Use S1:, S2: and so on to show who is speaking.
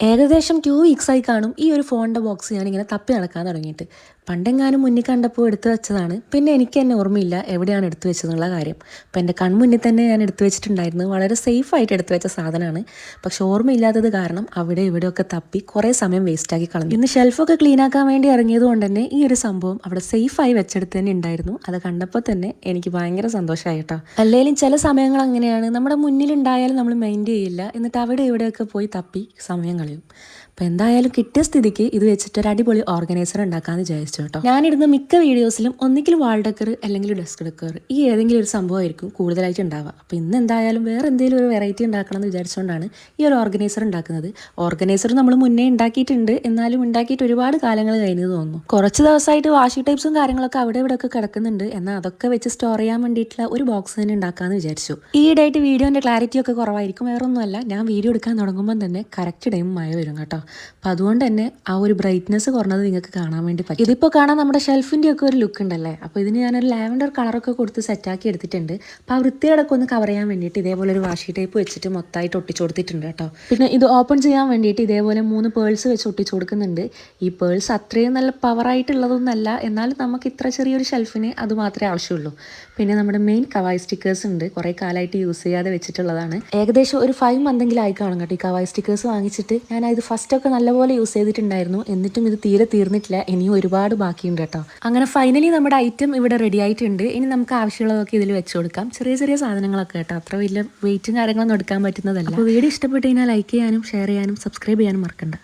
S1: ഏകദേശം 2 വീക്സായി കാണും ഈ ഒരു ഫോണിൻ്റെ ബോക്സ് ഞാനിങ്ങനെ തപ്പി നടക്കാൻ തുടങ്ങിയിട്ട്. പണ്ടെങ്ങാനും മുന്നിൽ കണ്ടപ്പോൾ എടുത്തു വെച്ചതാണ്. പിന്നെ എനിക്ക് തന്നെ ഓർമ്മയില്ല എവിടെയാണ് എടുത്തു വെച്ചതെന്നുള്ള കാര്യം. അപ്പോൾ എൻ്റെ കൺമുന്നിൽ തന്നെ ഞാൻ എടുത്തു വെച്ചിട്ടുണ്ടായിരുന്നു. വളരെ സേഫായിട്ട് എടുത്തു വെച്ച സാധനമാണ്. പക്ഷെ ഓർമ്മയില്ലാത്തത് കാരണം അവിടെ ഇവിടെയൊക്കെ തപ്പി കുറേ സമയം വേസ്റ്റാക്കി കളഞ്ഞു. ഇന്ന് ഷെൽഫൊക്കെ ക്ലീൻ ആക്കാൻ വേണ്ടി ഇറങ്ങിയത് കൊണ്ട് തന്നെ ഈ ഒരു സംഭവം അവിടെ സേഫായി വെച്ചെടുത്ത് തന്നെ ഉണ്ടായിരുന്നു. അത് കണ്ടപ്പോൾ തന്നെ എനിക്ക് ഭയങ്കര സന്തോഷമായി കേട്ടോ. അല്ലെങ്കിലും ചില സമയങ്ങൾ അങ്ങനെയാണ്, നമ്മുടെ മുന്നിലുണ്ടായാലും നമ്മൾ മൈൻഡ് ചെയ്യില്ല, എന്നിട്ട് അവിടെ ഇവിടെയൊക്കെ പോയി തപ്പി സമയം കളയും. അപ്പോൾ എന്തായാലും കിട്ടിയ സ്ഥിതിക്ക് ഇത് വെച്ചിട്ട് ഒരു അടിപൊളി ഓർഗനൈസർ ഉണ്ടാക്കാമെന്ന് വിചാരിച്ചു കേട്ടോ. ഞാനിടുന്ന മിക്ക വീഡിയോസിലും ഒന്നിക്കൽ വാൾ ഡെക്കർ അല്ലെങ്കിൽ ഡെസ്ക് ഡെക്കർ, ഈ ഏതെങ്കിലും ഒരു സംഭവമായിരിക്കും കൂടുതലായിട്ട് ഉണ്ടാവുക. അപ്പോൾ ഇന്ന് എന്തായാലും വേറെ എന്തെങ്കിലും ഒരു വെറൈറ്റി ഉണ്ടാക്കണം എന്ന് വിചാരിച്ചുകൊണ്ടാണ് ഈ ഒരു ഓർഗനൈസർ ഉണ്ടാക്കുന്നത്. ഓർഗനൈസർ നമ്മൾ മുന്നേ ഉണ്ടാക്കിയിട്ടുണ്ട്, എന്നാലും ഉണ്ടാക്കിയിട്ട് ഒരുപാട് കാലങ്ങൾ കഴിഞ്ഞു തോന്നുന്നു. കുറച്ച് ദിവസമായിട്ട് വാഷി ടൈപ്സും കാര്യങ്ങളൊക്കെ അവിടെ ഇവിടെ ഒക്കെ കിടക്കുന്നുണ്ട്. എന്നാൽ അതൊക്കെ വെച്ച് സ്റ്റോർ ചെയ്യാൻ വേണ്ടിയിട്ടുള്ള ഒരു ബോക്സ് തന്നെ ഉണ്ടാക്കാമെന്ന് വിചാരിച്ചു. ഈയിടെയായിട്ട് വീഡിയോൻ്റെ ക്ലാരിറ്റി ഒക്കെ കുറവായിരിക്കും, വേറൊന്നുമല്ല, ഞാൻ വീഡിയോ എടുക്കാൻ തുടങ്ങുമ്പോൾ തന്നെ കറക്റ്റ് ടൈം മഴ വരും കേട്ടോ. അപ്പോൾ അതുകൊണ്ട് തന്നെ ആ ഒരു ബ്രൈറ്റ്നെസ് കുറഞ്ഞത് നിങ്ങൾക്ക് കാണാൻ വേണ്ടി പറ്റും. ഇതിപ്പോൾ കാണാൻ നമ്മുടെ ഷെൽഫിൻ്റെ ഒക്കെ ഒരു ലുക്ക് ഉണ്ടല്ലേ. അപ്പോൾ ഇതിന് ഞാനൊരു ലാവൻഡർ കളറൊക്കെ കൊടുത്ത് സെറ്റാക്കി എടുത്തിട്ടുണ്ട്. അപ്പോൾ ആ വൃത്തിയോടൊക്കെ ഒന്ന് കവർ ചെയ്യാൻ വേണ്ടിയിട്ട് ഇതേപോലെ ഒരു വാഷി ടൈപ്പ് വെച്ചിട്ട് മൊത്തമായിട്ട് ഒട്ടിച്ചു കൊടുത്തിട്ടുണ്ട് കേട്ടോ. പിന്നെ ഇത് ഓപ്പൺ ചെയ്യാൻ വേണ്ടിയിട്ട് ഇതേപോലെ 3 പേൾസ് വെച്ച് ഒട്ടിച്ചു കൊടുക്കുന്നുണ്ട്. ഈ പേൾസ് അത്രയും നല്ല പവറായിട്ടുള്ളതൊന്നല്ല, എന്നാലും നമുക്ക് ഇത്ര ചെറിയൊരു ഷെൽഫിന് അത് മാത്രമേ ആവശ്യമുള്ളൂ. പിന്നെ നമ്മുടെ മെയിൻ കവായ് സ്റ്റിക്കേഴ്സ് ഉണ്ട്, കുറേ കാലമായിട്ട് യൂസ് ചെയ്യാതെ വെച്ചിട്ടുള്ളതാണ്. ഏകദേശം ഒരു 5 മന്തെങ്കിലും ആയി കാണും കേട്ടോ ഈ കവായ് സ്റ്റിക്കേഴ്സ് വാങ്ങിച്ചിട്ട്. ഞാൻ ഇത് ഫസ്റ്റൊക്കെ നല്ലപോലെ യൂസ് ചെയ്തിട്ടുണ്ടായിരുന്നു, എന്നിട്ടും ഇത് തീരെ തീർന്നിട്ടില്ല, ഇനിയും ഒരുപാട് ബാക്കിയുണ്ട് കേട്ടോ. അങ്ങനെ ഫൈനലി നമ്മുടെ ഐറ്റം ഇവിടെ റെഡി ആയിട്ടുണ്ട്. ഇനി നമുക്ക് ആവശ്യമുള്ളതൊക്കെ ഇതിൽ വെച്ച് കൊടുക്കാം. ചെറിയ ചെറിയ സാധനങ്ങളൊക്കെ കേട്ടോ, അത്ര വലിയ വെയിറ്റും കാര്യങ്ങളൊന്നും എടുക്കാൻ പറ്റുന്നതല്ല. അപ്പോൾ വീഡിയോ ഇഷ്ടപ്പെട്ട് കഴിഞ്ഞാൽ ലൈക്ക് ചെയ്യാനും ഷെയർ ചെയ്യാനും സബ്സ്ക്രൈബ് ചെയ്യാനും മറക്കണ്ട.